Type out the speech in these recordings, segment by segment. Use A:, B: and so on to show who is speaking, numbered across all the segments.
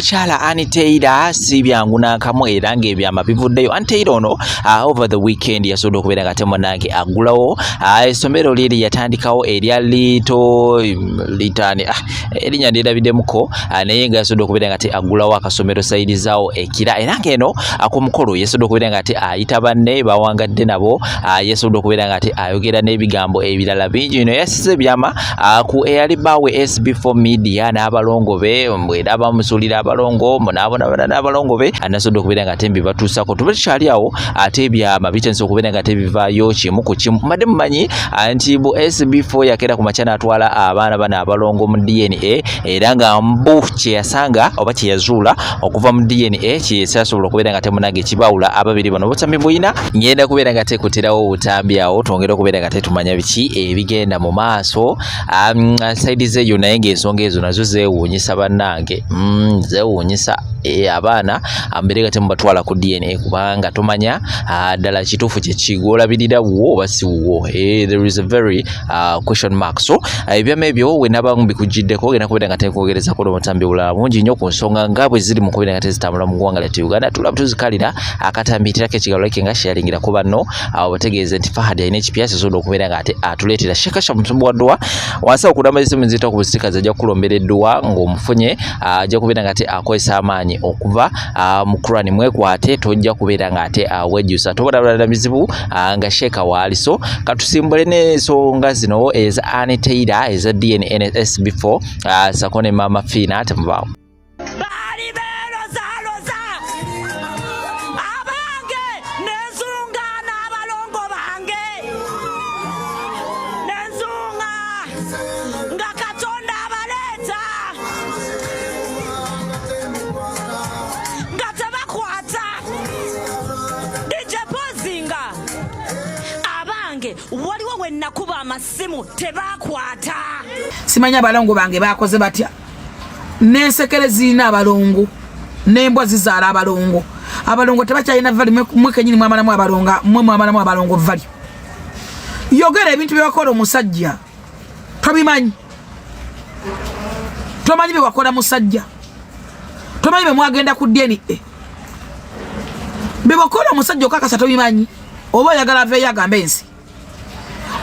A: mukyala Anitaida sibyangu nakamu era ng'ebyama bivuddeyo. Anitaida ono over the weekend yasobola okubeera nga temunange agulawo essomero liri yatandikawo erya litani erinya ndirabiddemuko naye nga yasobola okubeera nga agulawo akasomero sayidizaawo ekira era ng'eno ak'omukolo yasobola okubeera nga ayita banne bawangadde nabo yasobola okubeera nga ayogera n'ebigambo ebirala bingi. Ino yasize ebyama ku eyalibaawe SB4 media n'abalongo be era bamusuulira abalongo n'abalongo be anasobola okubeera nga tembi batuusako tubakyali awo ate ebyama bitandise okubeera nga tebivaayo kimu ku kimu. Mbadde mumanyi nti bu SB4 yakeera ku makya n'atwala abaana bano abalongo mu DNA era nga mbu kye yasanga oba kye yazuula okuva mu DNA kyeyasobola okubeera nga temunange ekibawula ababiri bano butambi buyina ngenda kubeera nga tekuterawo obutambi awo twongera okubeera nga tetumanya biki ebigenda mu maaso saidi zeeyo naye ng'ensonga ezo nazo zeewuunyisa bannange zeewuunyisa abaana mbere gate mubatwala ku DNA kubanga tomanya ddala kituufu kye kigolabirira wo oba si wo. There is a very question mark. So ebyama ebyo we nabangu bikujiddeko genda kubeera nga tekwogereza ko omutambi bulala mungi nnyo ku nsonga nga bwe ziri mu kubeera nga tezitambula mu ggwanga lyattu Uganda. Tulaba tuzikalira akatambiitirako ekigalalo ke nga sharingira ku banno bategeeze nti Fahad alina ekipyasa asobola okubeera nga atuleetera Shekasha Musumbu wa Dduwa wansi okudamba esimu nzita ku busitikazi ajja kukulombera edduwa ng'omufunye ajja kubeera nga akozesa amaanyi okuva mu Quran mwekwate tojja kubeera nga wejjusa tobulabulana bizibu nga Sheeka waali. So katusimbule n'ensonga zino eza Anitaida eza DNA SB4 sakone mama Fina temubaawo
B: waliwo we nakuba amasimu tebakwata.
C: Simanya abalongo bange bakoze batya n'ensekere zirina abalongo n'embwa zizaala abalongo tebakyalina vali mwekenyini mwamalamu abalongo vali. Yogera ebintu byewakola omusajja tobimanyi. Tomanyi byewakola musajja, tomanyi bemwagenda ku DNA byewakola omusajja okakasa tobimanyi oba oyagala aveeyo agambe ensi.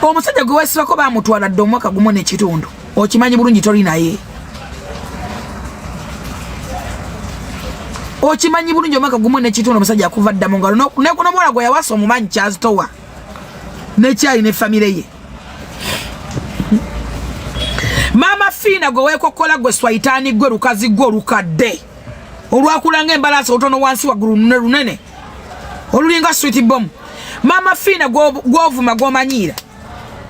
C: Omusajja gwe weesibako bamutwala dde omwaka gumu n'ekitundu okimanyi bulungi toli naye. Okimanyi bulungi omwaka gumu n'ekitundu omusajja akuva dda mu ngalo n'omuwala gwe yawasa omumanyi kyazitowa n'ekyali ne famire ye. Mama Fina gwe weekokkola gwe Swaitaani gwe lukazi gwe olukadde olwakulanga embalaasi otono wansi waggulu lunene olulinga sweet bomb. Mama Fina gw'ovuma gw'omanyiira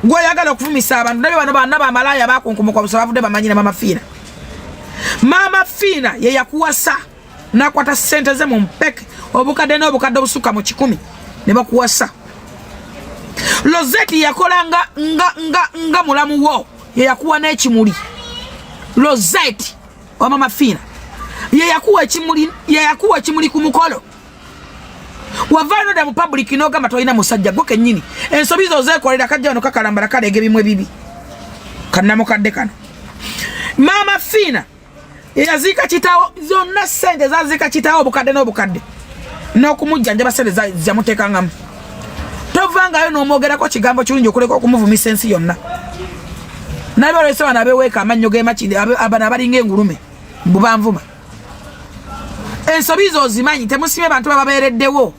C: gw'oyagala okuvumisa abantu naye bano banna bamalaaya bakunkumuka busa bavudde bamanyira Mama Fina. Mama Fina ye yakuwasa n'akwata ssente ze mu mpeke obukadde n'obukadde obusuka mu 10 ne bakuwasa. Lozeti yakola nga mulamu wo ye yakuwa n'ekimuli. Lozeti wa Mama Fina ye yakuwa ekimuli ku mukolo. Wavano da mu public n'ogamba tolina musajja gwo kennyini ensobi zo zeekolera kajja wano kakalambala kaleega bimwe bibi kannamukadde kano. Mama Fina yaziika kitaawo zonna ssente zaziika kitaawo obukadde n'obukadde n'okumujjanjaba ssente zamuteekangamu. Tovangayo n'omwogerako kigambo kirungi okuleka okumuvumisa ensi yonna. Naye balwese bano abeweeka amannyo g'emakindi abano abalinga engulume bubanvuma. Ensobi zo ozimanyi temusime bantu bababeereddewo.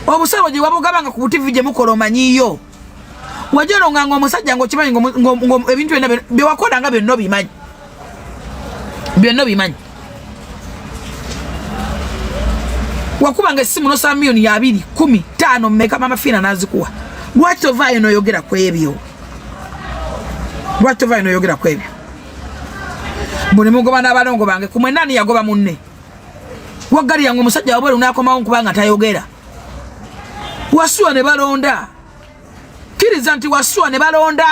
C: Obusabo gye wabugabanga ku TV gye mukola omanyiyo. Wajononganga omusajja ng'okimanyi ebintu byonna bye wakolanga byonna obimanyi. Byonna obimanyi. Wakubanga essimu n'osaba miliyoni 2, 10, 5 mmeka Mama Fina n'azikuwa. Lwaki tovaayo n'oyogera ku ebyo? Lwaki tovaayo n'oyogera ku ebyo? Buli mugoba n'abalongo bange kumwe nani yagoba munne? Waggali yange omusajja wabwe lunakomawo nkubanga tayogera. Wasuwa ne balonda. Kiriza nti wasuwa ne balonda.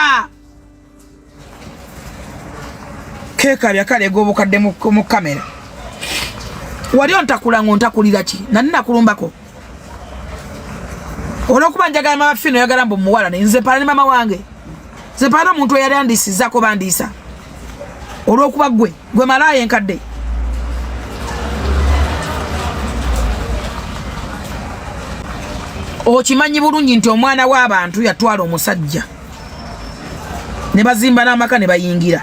C: Keeka byakale gobukadde mu kamera. Wali ontakula ngontakulira ki? Nani nakulumbako? Olwokuba njagala Mama Fina yagala mbu muwala ne nze pala ne mama wange. Nze pala omuntu eyali andisizako bandiisa. Olwokuba gwe malaaya enkadde okimanyi bulungi nti omwana w'abantu yatwala omusajja ne bazimba n'amaka ne bayingira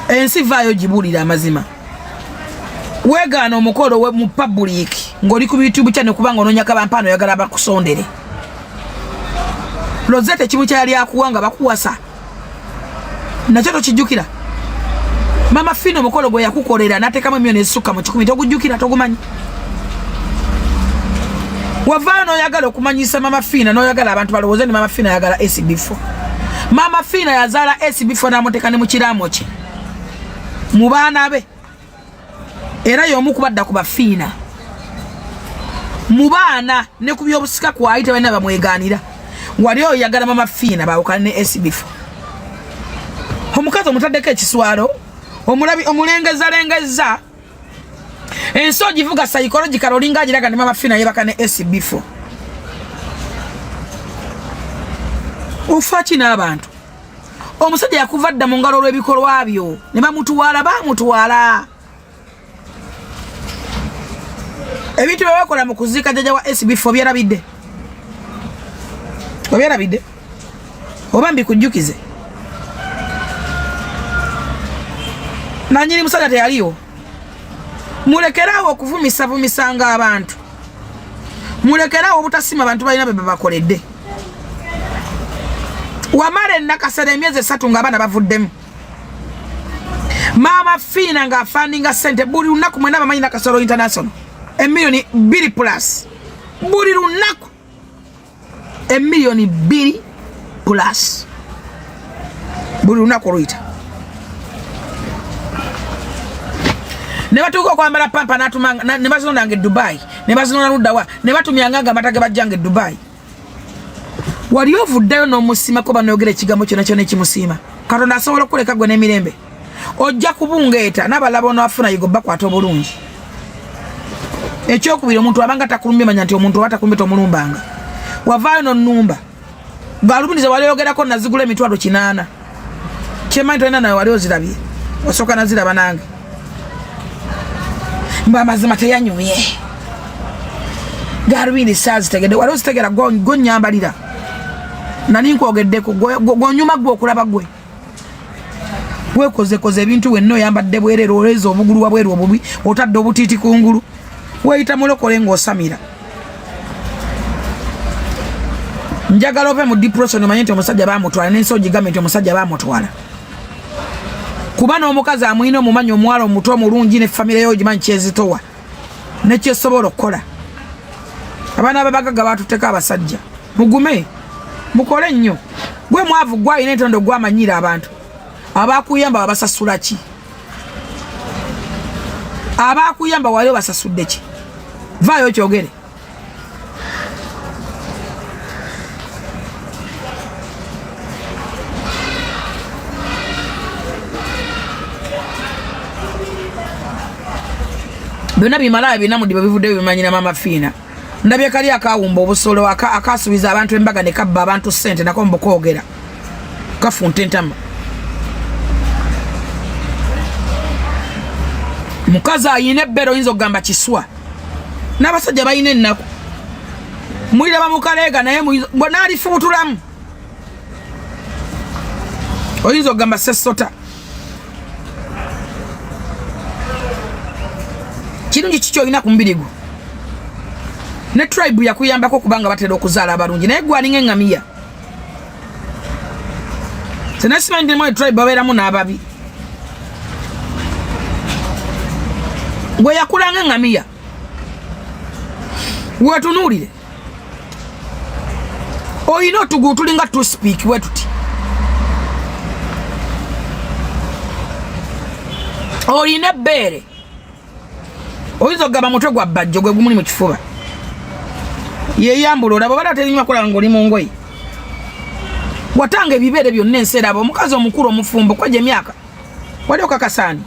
C: ensi vaayo gibuulira amazima weegaana omukolo we mu public ng'oli ku YouTube channel kubanga onoonya kabampaano oyagala bakusondere Rosette ekimu kyali akuwanga bakuwasa nakyo tokijjukira Mama Fino omukolo gwe yakukolera n'ateekamu emyono ezisukka mu 10 togujjukira togumanyi wavaayo n'oyagala okumanyisa Mama Fina n'oyagala abantu balowooze ni Mama Fina yagala SB4 Mama Fina yazaala SB4 n'amuteeka ne mu kiraamo kye mu baana be era y'omu kubadda ku bafiina mu baana ne ku by'obusika kwayita balina bamwegaanira wali oyagala Mama Fina baawukana ne SB4 omukazi omutaddeko ekiswalo omulabi omulengezalengeza ensi ogivuga psychological olinga agiraga ne Mama Fina yebaka ne SB4 ufaki n'abantu omusajja yakuva dda mu ngalo olw'ebikolwa byo ne bamutuwaala ebintu bye bakola mu kuziika jjajja wa SB4 byerabidde oba mbikujjukize nanyini musajja teyaliwo mulekerawo okuvumisanga abantu mulekerawo obutasima abantu balina bye bakoledde wamala ennakasera emyezi 3 ng'abaana bavuddemu Mama Fina ng'afandinga ssente buli lunaku mwena bamanyi Nakasero International emiliyoni 2 plus buli lunaku emiliyoni 2 plus buli lunaku oluyita ne batuuka okwambala pampa n'atumanga ne bazinonanga e Dubai ne bazinona luddawa ne batumyanganga amatage bajjanga e Dubai wali ovuddeyo n'omusiimako banoogera ekigambo kyonna kyonna ekimusiima Katonda asobola okuleka gwe n'emirembe ojja kubungeeta n'abalaba onoafuna yigo bakwata obulungi ekyokubiri omuntu abanga takulumbye manya nti omuntu watakulumbe tomulumbanga wavaayo n'onnumba galubindize wali oyogerako nazigula emitwalo 8 kyemanyi tolina nawe wali ozirabye osooka naziraba nange mba amazima teyanyumye galubindi saazitegedde wali ozitegera gonyambalira nani nkwogeddeko gwonyuma gwe okulaba gwe wekozekoze ebintu wenna oyambadde bwerero oleza obugulu wa bweru obubi otadde obutiiti kungulu weyita mulokole ng'osamira njagala ove mu depression omanye nti omusajja baamutwala n'ensi ogigambe nti omusajja baamutwala kuba n'omukazi amwina omumanyi omuwala omuto omulungi ne famire yo ogimanyi kyezitowa nekyesobola okukola abaana ababagaga baatutteko abasajja mugume mukole nnyo gwe mwavu gwalina entondo gwamanyira abantu abakuyamba babasasula ki abakuyamba wali basasudde ki vaayo kyogere byonna bimala bina mudiba bivudde bimanyira Mama Fina ndabye kali akawumba obusolo akasubiza abantu embaga ne kabba abantu ssente nako mbukogera kafunte ntama mukazi ayina ebbero oyinza okugamba kiswa n'abasajja balina ennaku muliraba mukaleega naye bonna alifubutulamu oyinza okugamba sesota kirungi kiki olina ku mubiri gwo ne tribe yakuyambako kubanga batera okuzaala abalungi naye gwalinga eŋŋamiya senasimanyi ndimu tribe babeeramu n'ababi gwe yakulanga eŋŋamiya wetunuulire oyina otugulu tulinga tuspeak we tuti oyina ebbeere oyinza okugamba mutwe gwa bajjo gwe gumuli mu kifuba yeyambula olaba bala terinywa kulaba ng'oli mu ngoye watanga ebibeere byonna ensi eraba omukazi omukulu omufumbo kwejja emyaka wali okakasaani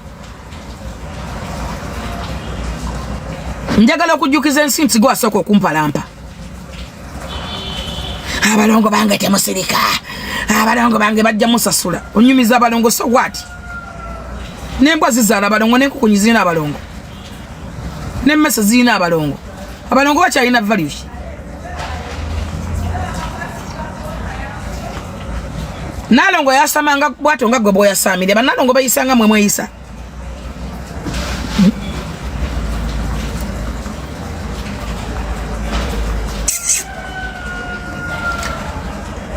C: njagala okujjukiza ensi nti gwasooka okumpalampa abalongo bange temusirika abalongo bange bajja musasula onyumiza abalongo so gwati n'embwa zizaala abalongo n'enkukunyi zirina abalongo n'emmese zirina abalongo bakyalina values Nalongo yasamanga bwato nga gwe boyasamire banalongo bayisanga mwe mweyisa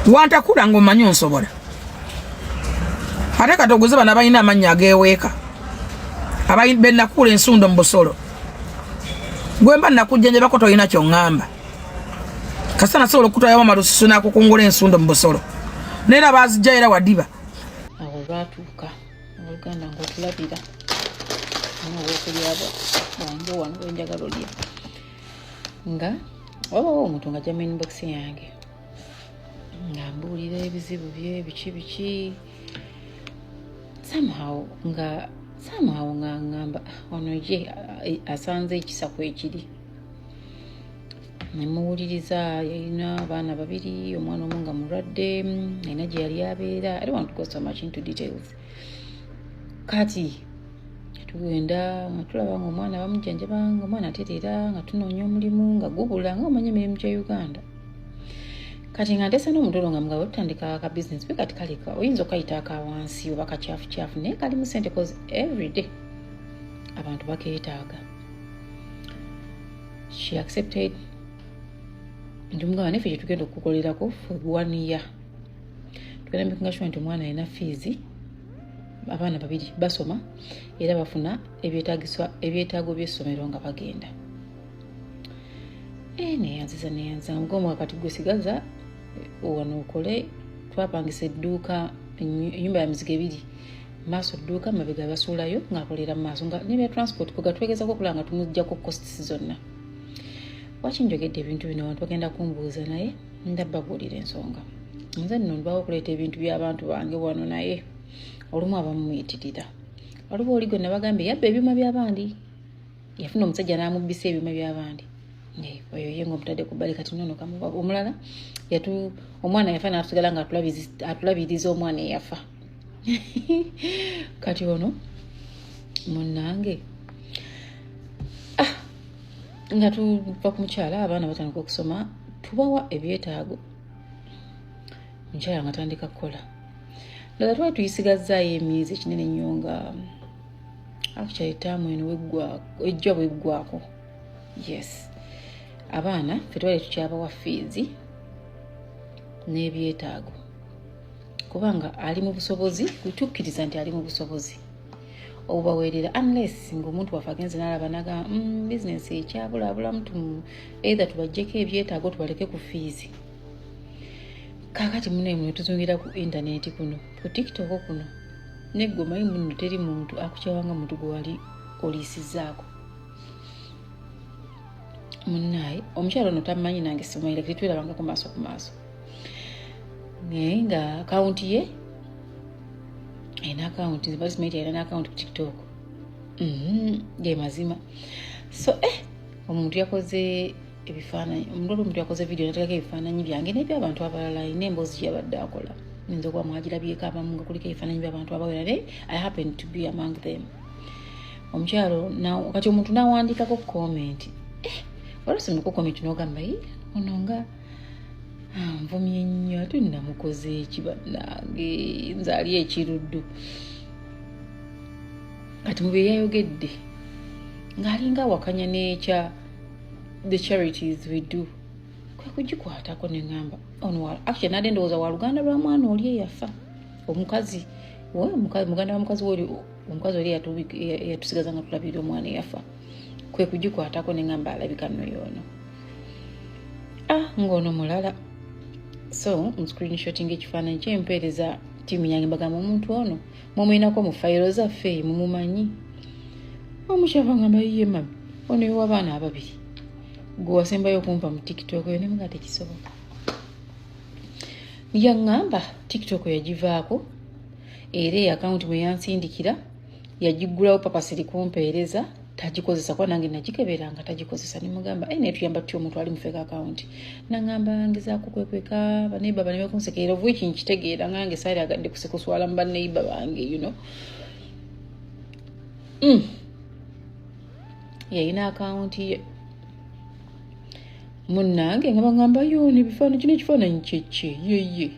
C: wantakula ngomanyi onsobola ate katoguze bana balina amanya ageweeka abayi benakula ensundo mu busolo gwemba nakujjenje bako toyina kyongamba kasana sobola okutwayo amalususu nakukungula ensundo mu busolo nera bazijjaira wadiba
D: awo lwatuuka oluganda ng'otulabira n'obwokulyabo wange wano wenjagala olya nga wabawo omuntu nga jamini box yange nga mbuulira ebizibu bye biki somehow nga ngamba ono ye asanze ekisako ekiri nemuwuliriza yalina abaana babiri omwana omu nga mulwadde alina gye yali abeera I don't want to go so much into details kati tugenda nga tulaba nga omwana bamujjanjaba nga omwana atereera nga tunoonya omulimu nga gubula nga omanya emirimu gya Uganda kati nga ndesa n'omudolo nga mugabo tutandika ka business bwe kati kaleka oyinza okayita akawansi oba kacyafu naye kalimu sente cause every day abantu bakeetaaga. She accepted ndi mugabo neffe tugenda okukolerako for 1 year tugenda making sure nti omwana alina fees abaana babiri basoma era bafuna ebyetaago by'essomero nga bagenda neyanziza mugomo wakati gwesigaza wano okole twapangisa edduuka ennyumba ya mizigo ebiri maaso dduuka mabega basuulayo ng'akolera mu maaso nga nebya transport ko gatwegezako okulaba nga tumuggyako costs zonna waki njogedde ebintu bino abantu bagenda kumbuuza naye ndabbabuulira ensonga nze nno ndwawo okuleeta ebintu by'abantu bange wano naye olumu abamu muyitirira waliwo oli gonna bagambye yabba ebyuma by'abandi yafuna omusajja n'amubbisa ebyuma by'abandi oyo ye ng'omutadde ku bbali kati nnono kamuba omulala omwana yafa n'atusigala nga atulabiriza omwana eyafa kati ono munnange nga tuva ku mukyala abaana batandika okusoma tubawa ebyetaago mukyala nga tandika kukola ddala twali tuyisigazzaayo emyezi ekinene nnyo nga actually taamu eno ejja bweggwako yes abaana fe twali tukyabawa fees n'ebyetaago kubanga ali mu busobozi tukkiriza nti ali mu busobozi obubaweerera unless ng'omuntu waffe agenze n'alaba naga bizinesi ekyabulaabulamu either tubaggyeko ebyetaago tubaleke ku fees kakati munemwe tuzungira ku intaneti kuno ku TikTok kuno neggo mayi muno teri muntu akukyawanga muntu gwe wali oliisizaako munnaye omukyalo ono tamanyi nange simumayira kati twirabanga ku maaso naye nga akawunti ye ayina akawunti basimaiti ayina n'akawunti ku TikTok ge mazima so omuntu yakoze ebifaananyi omuntu yakoze video natekako ebifaananyi byange n'eby'abantu abalala ayina emboozi gyabadde akola nyinza okuba mwagirabyeko abamu nga kuliko ebifaananyi by'abantu abawera naye I happen to be among them omukyalo kati omuntu n'awandiikako comment olwasimuko comment n'ogamba ono nga nvumye nnyo ate namukoze ekibannange nze ali ekiruddu kati mu bye yayogedde ng'alinga awakanya n'ekya the charities we do kwe kugikwatako neŋŋamba ono actually nadde ndowooza wa luganda lwa mwana oli eyafa omukazi muganda wa mukazi oli omukazi oli eyatusigaza nga tulabira omwana eyafa kwe kugikwatako neŋŋamba alabika nno yoono ng'ono mulala so screenshotting ekifaananyi kyempeereza ttiimu yange mbagamba omuntu ono mumulinako mu fayiro zaffe mumumanyi omukyava ngamba yiye mami ono ewabaana ababiri gwe wasembayo okumva mu TikTok yo nemuga tekisoboka yaŋŋamba TikTok yagivaako era akawunti mwe yansindikira yagiggulawo papa siri kumpeereza tagikozesa kwa nange nagikeberanga tagikozesa nimugamba netuyamba tutyo omuntu ali mufeka akawunti naŋŋamba ngezaako kwekweka baneiba banebe kunsekeera ovu eki nkitegeera ngange saali agadde kusekuswala mu baneiba bange yayina akawunti ye munnange nga baŋŋamba yo nebifaananyi kino ekifaananyi kyekye yeye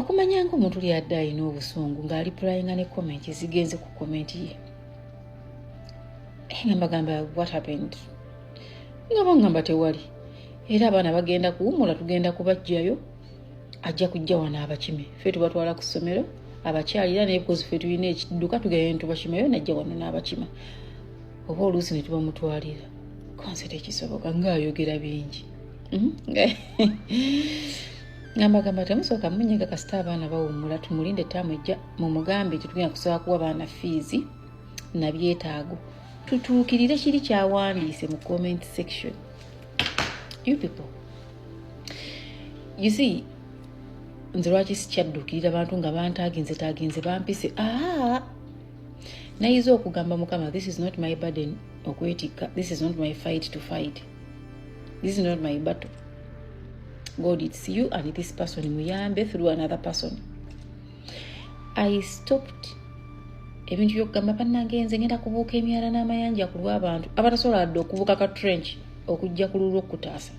D: okumanya ng'omuntu lyadde alina obusungu ng'ali pulayinga ne komenti zigenze ku komenti ye nga mbagamba what happened nga bangamba tewali era abaana bagenda kuwumula tugenda kubajjayo ajja kujja wano abakime ffe tubatwala ku ssomero abakyalira naye because ffe tulina ekidduka tugayo ntubakima yo najja wano n'abakima oba oluusi ne tubamutwalira konsete ekisoboka ng'ayogera bingi ngambagamba temusooka munyega kasita abaana bawummula tumulinde ttaamu ejja mumugambe tetugenda kusobola kuwa baana fiizi na byetaago tutuukirire kiri kyawandiise mu comment section. You people, you see, nze lwaki sikyaddukirira abantu nga bantaaginze bampise nayiza okugamba mukama this is not my burden okwetikka, this is not my fight to fight, this is not my battle. God, it's you and this person muyambe through another person. I stopped ebintu byokugamba pannagenze ngenda kubuuka emyala n'amayanja ku lw'abantu abatasobola adde okubuuka ka trench okujja ku lulwo okutaasa.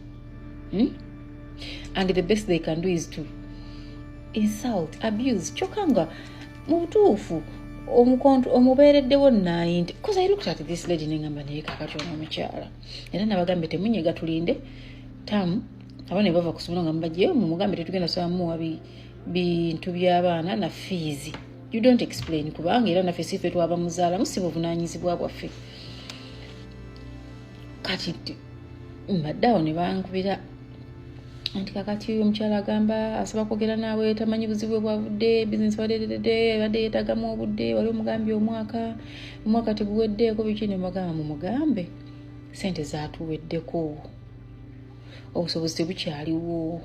D: And the best they can do is to insult, abuse, chokanga mu butuufu omubeereddewo 90. Because I looked at this lady nengamba naye kakati ono omukyala era nabagambe temunyega tulinde tamu abaana ne bava ku ssomero nga mubajjeyo mumugambe tetugenda sobola muwa bintu by'abaana na fees. You don't explain kubanga era naffe si ffe twaba muzaala musi buvunaanyizibwa bwaffe. Kati mbaddeawo ne bankubira anti kakati omukyala agamba asaba kwogera naawe tamanyi buzibu bwavudde bizinesi badde yeetagamu obudde wali omugambye omwaka teguweddeeko biki ne mugamba mumugambe sente zaatuweddeko obusobozi tebukyaliwo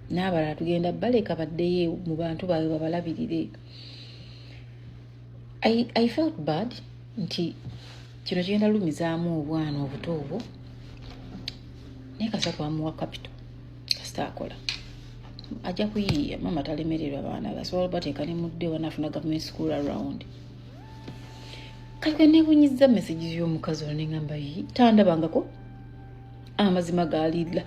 D: n'abalala tugenda baleka baddeyo mu bantu baabwe babalabirire. I felt bad nti kino kigenda lumizaamu obwana obuto obwo naye kasatu amuwa capital kasita akola ajja kuyiiya mama talemererwa abaana basobola bateeka ne mudde wanafuna government school around. Kale nebunyizza messages y'omukazi ono nengamba tandabangako amazima gaalidla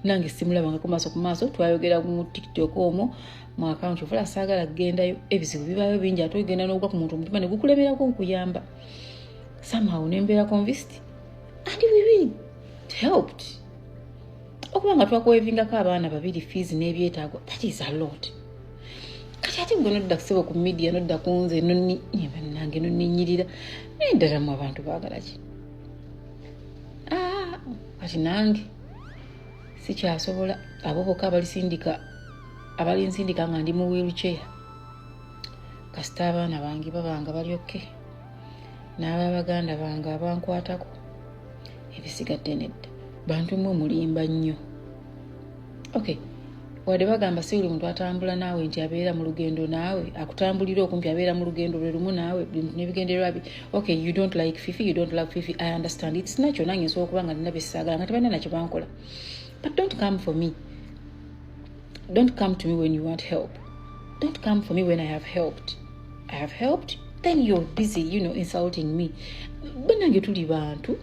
D: nange simulabangako maaso ku maaso twayogera mu TikTok omwo mu account ofula saagala kugendayo ebizibu bibaayo bingi ate ogenda n'ogwa ku muntu omutima ne gukulemerako nkuyamba somehow nembeera convinced and we really helped okubanga twakuwevingako abaana babiri fees n'ebyetaago that is a lot. Kati ate gwe nodda kusebo ku media nodda kunze nange nonninyirira naye ddala mu abantu baagala ki kati nange sikyasobola abo bokka abalinsindika nga ndi mu wheelchair kasita abaana bange babanga balyokke n'ababaganda bange abankwatako ebisigadde nedda bantu mwe mulimba nnyo. Okay, wadde bagamba si buli muntu atambula naawe nti abeera mu lugendo naawe akutambulira okumpi abeera mu lugendo lwe lumu naawe bintu n'ebigendererwa bi. Okay, you don't like Fifi, you don't love Fifi, I understand, it's natural. Nange nsobola okuba nga nina besisaagala nga tebalina nakyo bankola, but don't come for me. Don't come to me when you want help. Don't come for me when I have helped. I have helped, then you're busy, insulting me. Banange tuli bantu.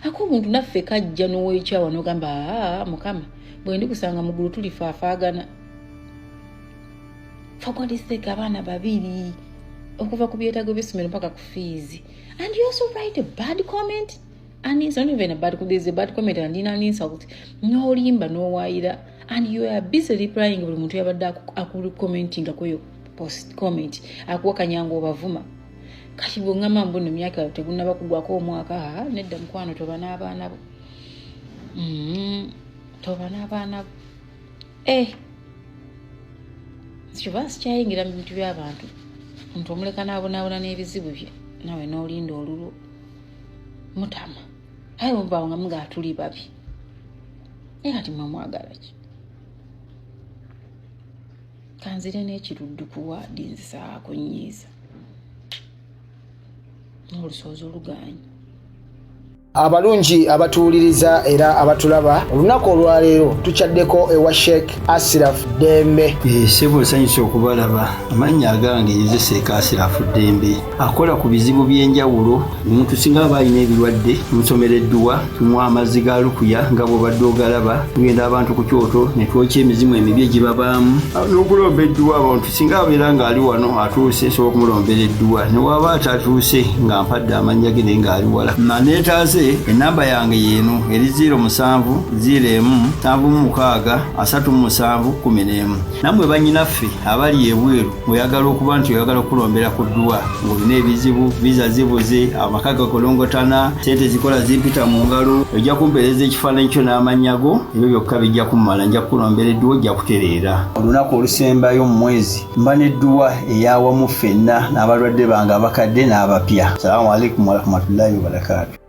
D: Akomuntu naffe kajja n'oweekyawa n'ogamba mukama bwe ndi kusanga mugulu tuli faafaagana. For God's sake, abaana babiri okuva ku byetaago by'essomero mpaka ku fees. And you also write a bad comment. And it's not even a bad comment. There's a bad comment and an insult. No limba, no waira. And you are busy replying buli muntu yabadde commenting akoyo post comment. Akuwa kanyango obavuma. Kati bwongamba mbuno myaka tegunnaba kugwako omwaka nedda mukwano toba n'abaana bo. Toba n'abaana bo. Sikiba sikyayingira mu bintu by'abantu. Omuntu omuleka n'abonaabona n'ebizibu bye nawe n'olinda olulwo mutama. Aye mubaawo nga muga tuli babi. Naye kati mwamwagala ki? Kanzire n'ekiruddu ku waadi nzisaako nnyiiza. N'olusozi olugaanyi.
E: Abalungi abatuwuliriza era abatulaba olunaku olwaleero tukyaddeko ewa Sheikh Ashraf Dembe.
F: Sebo nsanyusa okubalaba. Amannya agange nze Sheikh Ashraf Dembe. Akola ku bizibu by'enjawulo. Omuntu singa aba alina ebirwadde musomereddwa tunywa amazzi ga lukuya nga bw'obadde ogalaba. Tugenda abantu ku kyoto ne twokya emizimu emibi egibabaamu. N'okulomba edduwa abantu singa abeera ng'ali wano atuuse sobola okumulombera edduwa. Ne waba atatuuse nga mpadde amannya ge naye ng'ali wala. Neetaase enamba yange yeeno eri 0707363711. Nammwe bannyinaffe abali ebweru oyagala okuba nti oyagala okulombera ku dduwa ng'olina ebizibu viza zibuze amaka gakolongotana sente zikola zimpita mu ngalo ojja kumpeereza ekifaananyi kyo n'amannya go ebyo byokka bijja kummala nja kukulombera edduwa ojja kutereera. Olunaku olusembayo mu mwezi mba n'edduwa eyawamu ffenna n'abalwadde bange abakadde n'abapya. Salaamu alaikum warahmatullahi wabarakatuh.